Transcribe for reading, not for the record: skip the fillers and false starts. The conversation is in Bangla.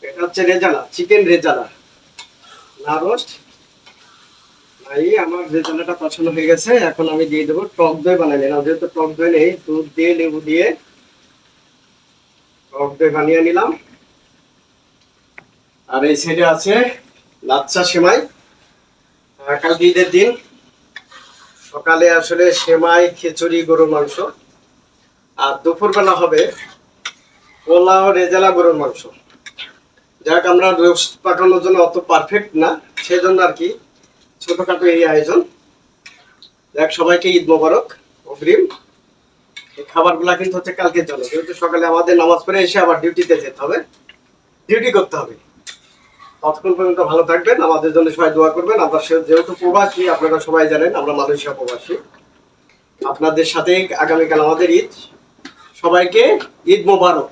এটা হচ্ছে রেজালা, চিকেন রেজালা, না রোস্ট নাই। আমার রেজালাটা পছন্দ হয়ে গেছে। এখন আমি দিয়ে দেবো টক দই বানিয়ে নিলাম, যেহেতু টক দই নেই, দুধ দিয়ে লেবু দিয়ে টক দই বানিয়ে নিলাম। আর এই সাইডে আছে লাচ্ছা সেমাই। কালকে ঈদের দিন সকালে আসলে সেমাই, খিচুড়ি, গরুর মাংস, আর দুপুরবেলা হবে পোলাও, রেজালা, গরুর মাংস। যাক, আমরা রোস্ট পাকানোর জন্য অত পারফেক্ট না, সেজন্য আর কি ছোটখাটো এই আয়োজন। যাক, সবাইকে ঈদ মোবারক অগ্রিম। এই খাবারগুলা কিন্তু হচ্ছে কালকের জন্য, যেহেতু সকালে আমাদের নামাজ পড়ে এসে আবার ডিউটিতে যেতে হবে, ডিউটি করতে হবে। ততক্ষণ পর্যন্ত ভালো থাকবেন, আমাদের জন্য সবাই দোয়া করবেন। আমরা যেহেতু প্রবাসী, আপনারা সবাই জানেন আমরা মালয়েশিয়া প্রবাসী। আপনাদের সাথে আগামীকাল আমাদের ঈদ। সবাইকে ঈদ মোবারক।